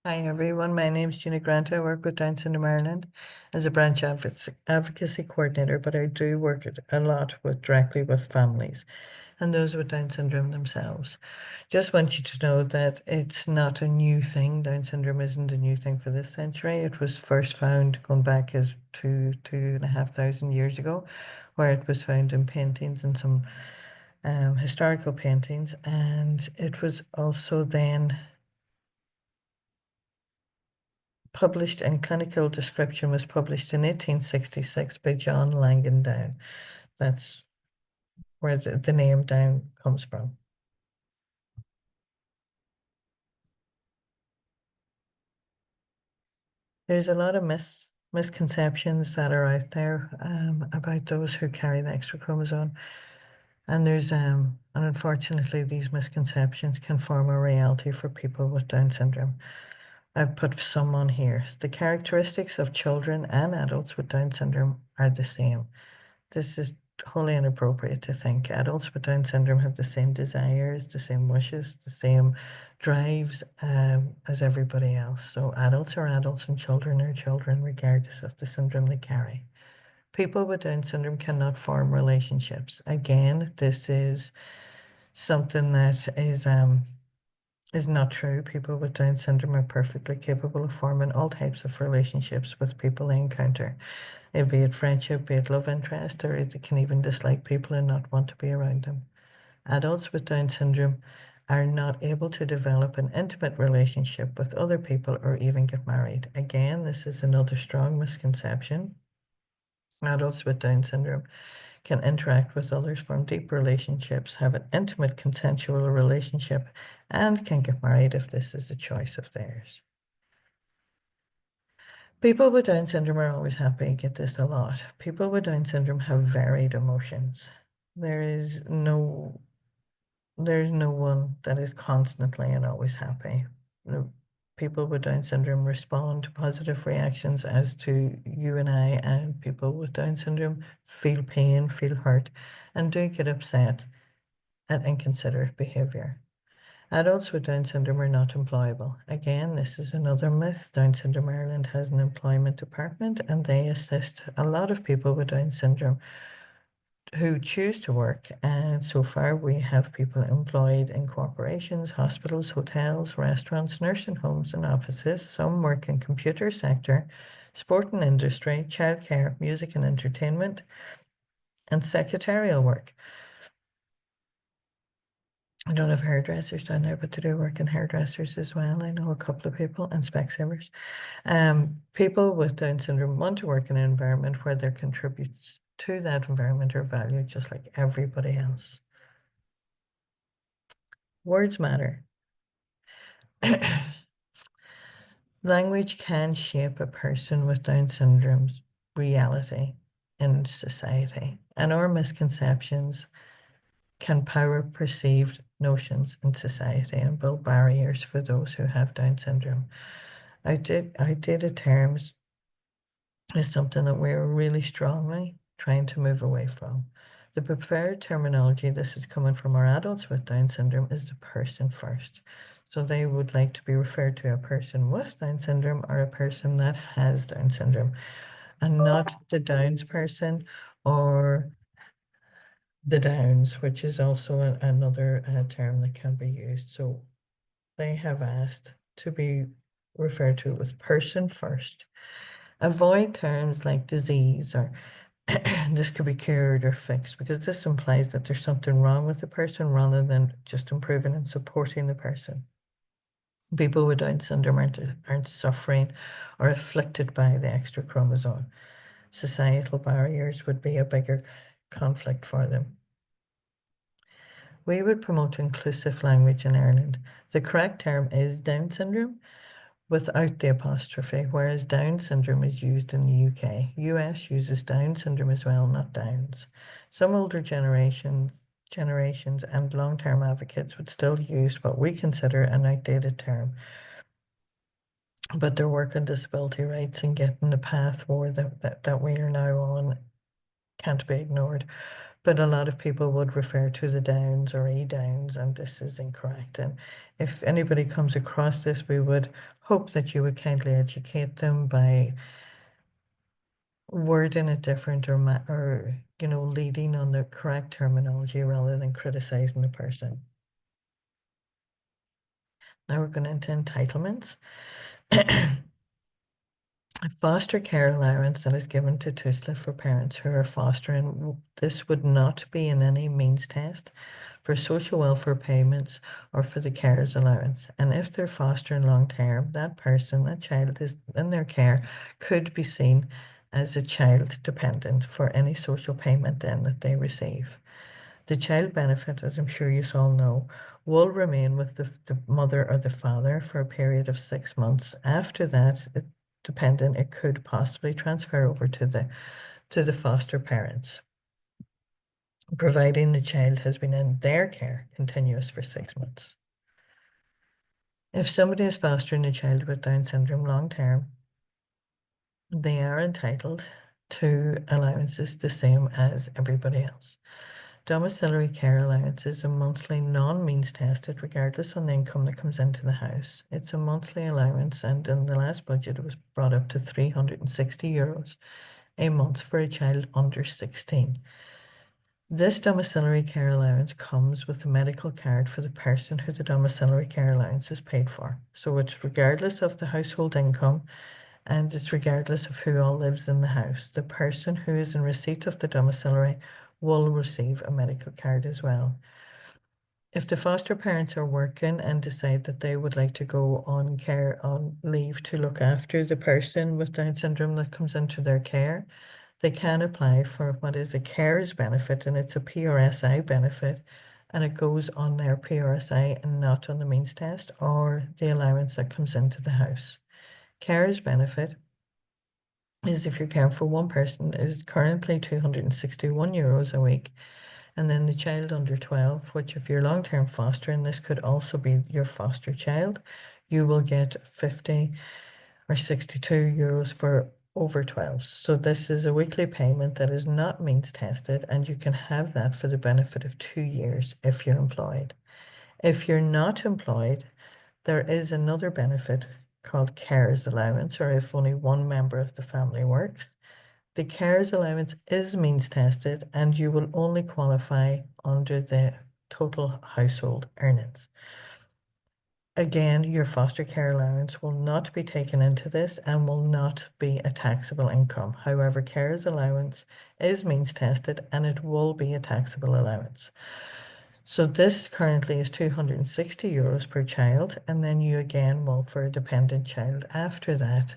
Hi everyone, my name is Gina Grant. I work with Down Syndrome Ireland as a branch advocacy coordinator, but I do work a lot directly with families and those with Down syndrome themselves. Just want you to know that it's not a new thing. Down syndrome isn't a new thing for this century. It was first found going back as 2,500 years ago, where it was found in paintings and some historical paintings, and it was also then published and clinical description was published in 1866 by John Langan Down. That's where the name Down comes from. There's a lot of misconceptions that are out there about those who carry the extra chromosome. And and unfortunately, these misconceptions can form a reality for people with Down syndrome. I've put some on here. The characteristics of children and adults with Down syndrome are the same. This is wholly inappropriate to think adults with Down syndrome have the same desires, the same wishes, the same drives as everybody else. So adults are adults and children are children, regardless of the syndrome they carry. People with Down syndrome cannot form relationships. Again, this is something that is not true. People with Down syndrome are perfectly capable of forming all types of relationships with people they encounter, be it friendship, be it love interest, or it can even dislike people and not want to be around them. Adults with Down syndrome are not able to develop an intimate relationship with other people or even get married. Again, this is another strong misconception. Adults with Down syndrome can interact with others, form deep relationships, have an intimate consensual relationship, and can get married if this is a choice of theirs. People with Down syndrome are always happy. I get this a lot. People with Down syndrome have varied emotions. There is no there's no one that is constantly and always happy. People with Down syndrome respond to positive reactions as to you and I, and people with Down syndrome feel pain, feel hurt, and do get upset at inconsiderate behavior. Adults with Down syndrome are not employable. Again, this is another myth. Down Syndrome Ireland has an employment department and they assist a lot of people with Down syndrome who choose to work. And so far, we have people employed in corporations, hospitals, hotels, restaurants, nursing homes, and offices. Some work in computer sector, sport and industry, childcare, music and entertainment, and secretarial work. I don't have hairdressers down there, but they do work in hairdressers as well. I know a couple of people and Specsavers. People with Down syndrome want to work in an environment where their contributes to that environment are valued just like everybody else. Words matter. Language can shape a person with Down syndrome's reality in society, and our misconceptions can power perceived notions in society and build barriers for those who have Down syndrome. Outdated terms is something that we're really strongly trying to move away from. The preferred terminology, this is coming from our adults with Down syndrome, is the person first. So they would like to be referred to a person with Down syndrome or a person that has Down syndrome, and not the Downs person or the Downs, which is also another term that can be used. So they have asked to be referred to with person first. Avoid terms like disease or this could be cured or fixed, because this implies that there's something wrong with the person rather than just improving and supporting the person. People with Down syndrome aren't suffering or afflicted by the extra chromosome. Societal barriers would be a bigger conflict for them. We would promote inclusive language in Ireland. The correct term is Down syndrome without the apostrophe, whereas Down syndrome is used in the UK. US uses Down syndrome as well, not Downs. Some older generations and long-term advocates would still use what we consider an outdated term, but their work on disability rights and getting the path forward that we are now on can't be ignored. But a lot of people would refer to the Downs or E-Downs, and this is incorrect. And if anybody comes across this, we would hope that you would kindly educate them by wording it different or leading on the correct terminology rather than criticizing the person. Now we're going into entitlements. A foster care allowance that is given to Tusla for parents who are fostering. This would not be in any means test for social welfare payments or for the carers allowance. And if they're fostering long term, that child is in their care, could be seen as a child dependent for any social payment then that they receive. The child benefit, as I'm sure you all know, will remain with the mother or the father for a period of 6 months. After that, it could possibly transfer over to the foster parents, providing the child has been in their care continuous for 6 months. If somebody is fostering a child with Down syndrome long term, they are entitled to allowances the same as everybody else. Domiciliary care allowance is a monthly non-means tested regardless on the income that comes into the house. It's a monthly allowance, and in the last budget it was brought up to €360 a month for a child under 16. This domiciliary care allowance comes with a medical card for the person who the domiciliary care allowance is paid for. So it's regardless of the household income, and it's regardless of who all lives in the house. The person who is in receipt of the domiciliary will receive a medical card as well. If the foster parents are working and decide that they would like to go on leave to look after the person with Down syndrome that comes into their care, they can apply for what is a carers benefit, and it's a PRSI benefit, and it goes on their PRSI and not on the means test or the allowance that comes into the house. Carers benefit is, if you're caring for one person, is currently €261 a week. And then the child under 12, which if you're long-term fostering, this could also be your foster child, you will get 50 or €62 for over 12. So this is a weekly payment that is not means tested, and you can have that for the benefit of 2 years if you're employed. If you're not employed, there is another benefit called carers allowance, or if only one member of the family works. The carers allowance is means tested, and you will only qualify under the total household earnings. Again, your foster care allowance will not be taken into this and will not be a taxable income. However, carers allowance is means tested and it will be a taxable allowance. So this currently is €260 per child, and then you again will, for a dependent child after that,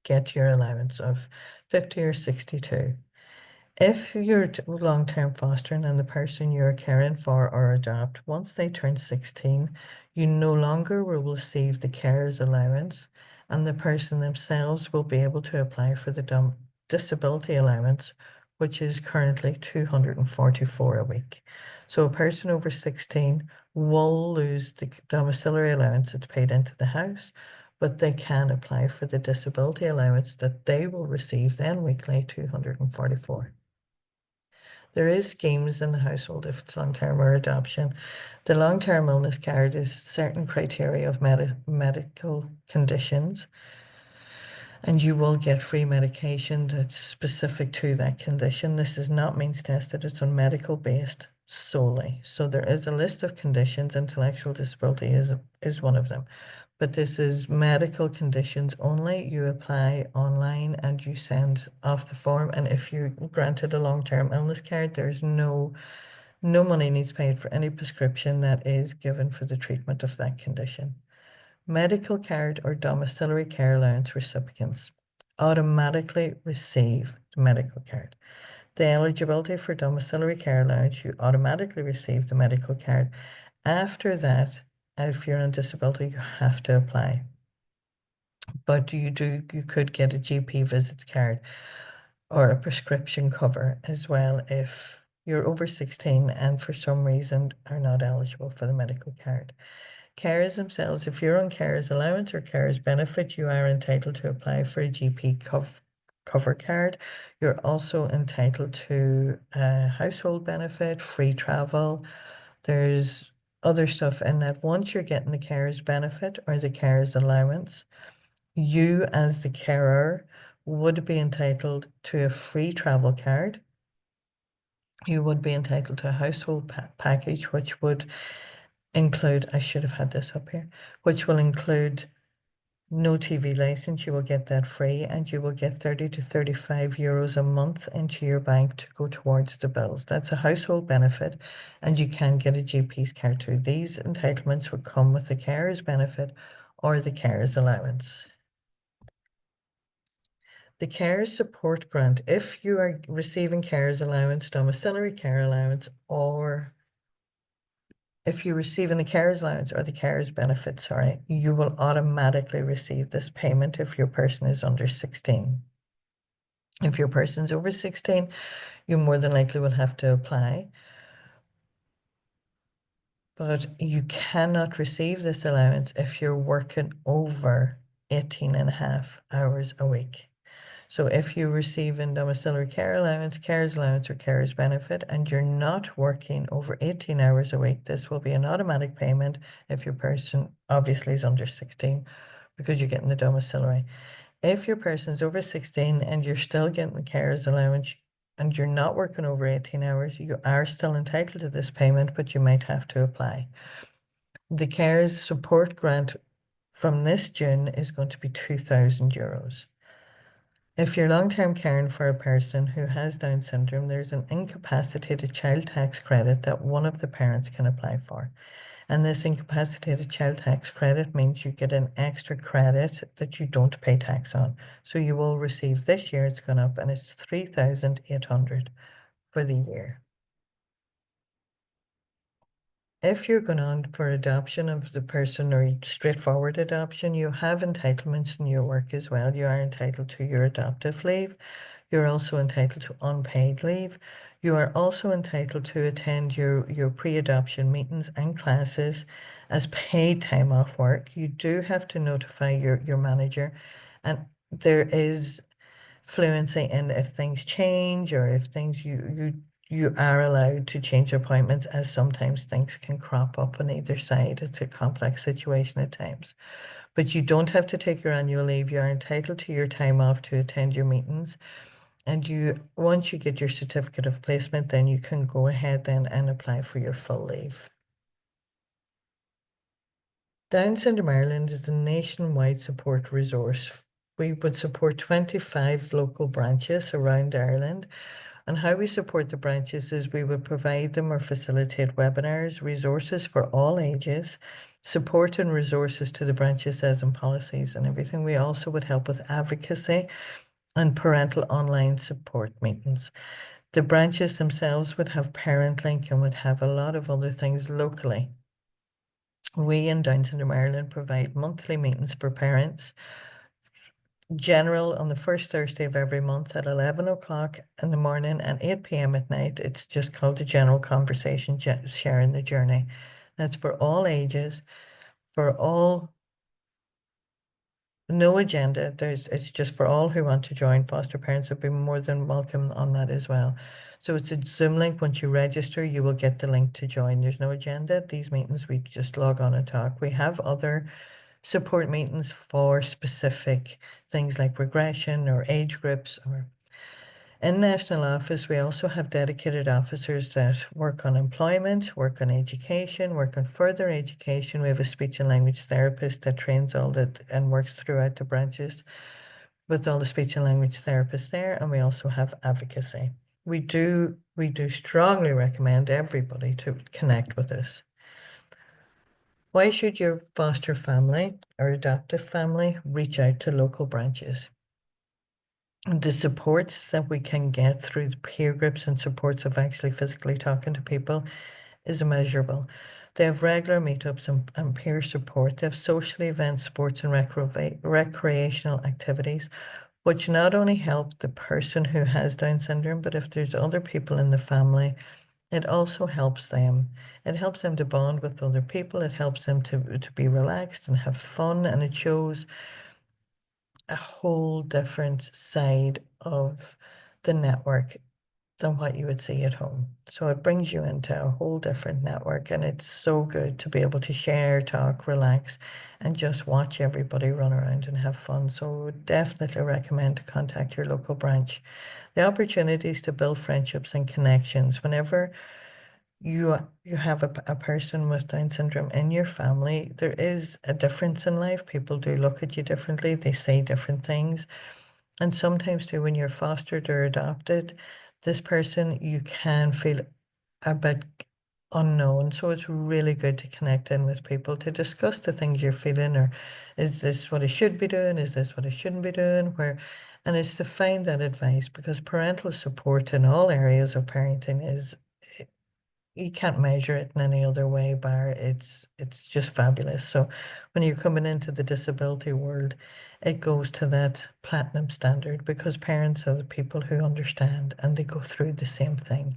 get your allowance of 50 or 62. If you're long-term fostering and the person you're caring for or adopt, once they turn 16, you no longer will receive the carers allowance, and the person themselves will be able to apply for the disability allowance, which is currently $244 a week. So a person over 16 will lose the domiciliary allowance that's paid into the house, but they can apply for the disability allowance that they will receive then weekly, $244. There is schemes in the household if it's long-term or adoption. The long-term illness card is certain criteria of medical conditions, and you will get free medication that's specific to that condition. This is not means tested, it's on medical based solely. So there is a list of conditions. Intellectual disability is one of them. But this is medical conditions only. You apply online and you send off the form. And if you're granted a long-term illness card, there's no money needs paid for any prescription that is given for the treatment of that condition. Medical card or domiciliary care allowance recipients automatically receive the medical card. The eligibility for domiciliary care allowance, you automatically receive the medical card. After that, if you're on disability, you have to apply. But you could get a GP visits card or a prescription cover as well if you're over 16 and for some reason are not eligible for the medical card. Carers themselves, if you're on carers allowance or carers benefit, you are entitled to apply for a GP cover card. You're also entitled to a household benefit, free travel. There's other stuff in that. Once you're getting the carer's benefit or the carer's allowance, you as the carer would be entitled to a free travel card. You would be entitled to a household package, which would include, I should have had this up here, which will include no TV license. You will get that free, and you will get 30 to 35 euros a month into your bank to go towards the bills. That's a household benefit, and you can get a GP's card too. These entitlements would come with the carer's benefit or the carer's allowance. The carer's support grant, if you are receiving carer's allowance, domiciliary care allowance, or if you're receiving the carer's allowance or the carer's benefit, sorry, you will automatically receive this payment if your person is under 16. If your person's over 16, you more than likely will have to apply. But you cannot receive this allowance if you're working over 18 and a half hours a week. So if you receive in domiciliary care allowance, carer's allowance, or carer's benefit, and you're not working over 18 hours a week, this will be an automatic payment if your person obviously is under 16 because you're getting the domiciliary. If your person's over 16 and you're still getting the carer's allowance and you're not working over 18 hours, you are still entitled to this payment, but you might have to apply. The carer's support grant from this June is going to be €2,000. If you're long-term caring for a person who has Down syndrome, there's an incapacitated child tax credit that one of the parents can apply for. And this incapacitated child tax credit means you get an extra credit that you don't pay tax on. So you will receive this year, it's gone up, and it's 3,800 for the year. If you're going on for adoption of the person or straightforward adoption, you have entitlements in your work as well. You are entitled to your adoptive leave. You're also entitled to unpaid leave. You are also entitled to attend your pre-adoption meetings and classes as paid time off work. You do have to notify your manager, and there is fluency in if things change or if things you are allowed to change appointments, as sometimes things can crop up on either side. It's a complex situation at times. But you don't have to take your annual leave. You are entitled to your time off to attend your meetings. And once you get your certificate of placement, then you can go ahead then and apply for your full leave. Down Syndrome Ireland is a nationwide support resource. We would support 25 local branches around Ireland. And how we support the branches is we would provide them or facilitate webinars, resources for all ages, support and resources to the branches as in policies and everything. We also would help with advocacy and parental online support meetings. The branches themselves would have Parent Link and would have a lot of other things locally. We in Down Syndrome Ireland provide monthly meetings for parents, general on the first Thursday of every month at 11 o'clock in the morning and 8 p.m. at night. It's just called the General Conversation, Sharing the Journey. That's for all ages, for all, no agenda. It's just for all who want to join. Foster parents would be more than welcome on that as well. So it's a Zoom link. Once you register, you will get the link to join. There's no agenda. These meetings, we just log on and talk. We have other support meetings for specific things like regression or age groups. Or in national office, we also have dedicated officers that work on employment, work on education, work on further education. We have a speech and language therapist that trains all that and works throughout the branches with all the speech and language therapists there. And we also have advocacy. We do strongly recommend everybody to connect with us. Why should your foster family or adoptive family reach out to local branches? The supports that we can get through the peer groups and supports of actually physically talking to people is immeasurable. They have regular meetups and peer support. They have social events, sports and recreational activities, which not only help the person who has Down syndrome, but if there's other people in the family, it also helps them. It helps them to bond with other people. It helps them to be relaxed and have fun. And it shows a whole different side of the network than what you would see at home. So it brings you into a whole different network, and it's so good to be able to share, talk, relax, and just watch everybody run around and have fun. So I would definitely recommend to contact your local branch. The opportunities to build friendships and connections whenever you have a person with Down syndrome in your family, there is a difference in life. People do look at you differently, they say different things. And sometimes too, when you're fostered or adopted, this person you can feel a bit unknown. So it's really good to connect in with people to discuss the things you're feeling, or is this what I should be doing? Is this what I shouldn't be doing? And it's to find that advice, because parental support in all areas of parenting is, you can't measure it in any other way, bar it's just fabulous. So when you're coming into the disability world, it goes to that platinum standard, because parents are the people who understand and they go through the same thing.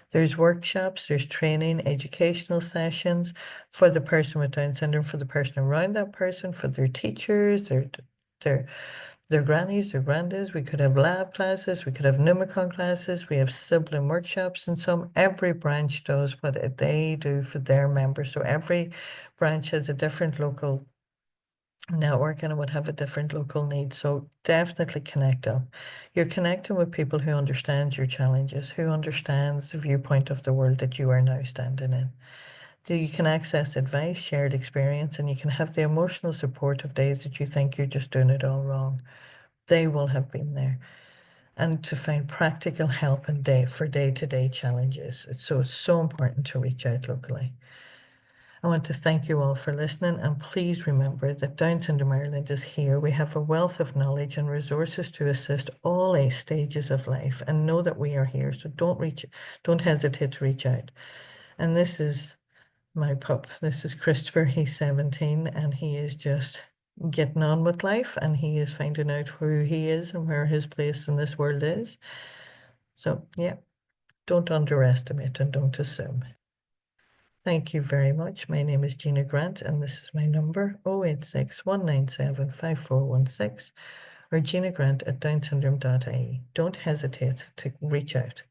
There's workshops, there's training, educational sessions for the person with Down syndrome, for the person around that person, for their teachers, their their grannies, their grandads. We could have lab classes, we could have pneumocon classes, we have sibling workshops, and every branch does what they do for their members. So every branch has a different local network and it would have a different local need. So definitely connect up. You're connecting with people who understand your challenges, who understands the viewpoint of the world that you are now standing in. You can access advice, shared experience, and you can have the emotional support of days that you think you're just doing it all wrong. They will have been there. And to find practical help and for day-to-day challenges. So it's so important to reach out locally. I want to thank you all for listening, and please remember that Down Syndrome Ireland is here. We have a wealth of knowledge and resources to assist all age stages of life, and know that we are here. So don't hesitate to reach out. And this is my pup. This is Christopher. He's 17 and he is just getting on with life, and he is finding out who he is and where his place in this world is. So yeah, don't underestimate and don't assume. Thank you very much. My name is Gina Grant, and this is my number, 086 197 5416, or ginagrant@downsyndrome.ie. Don't hesitate to reach out.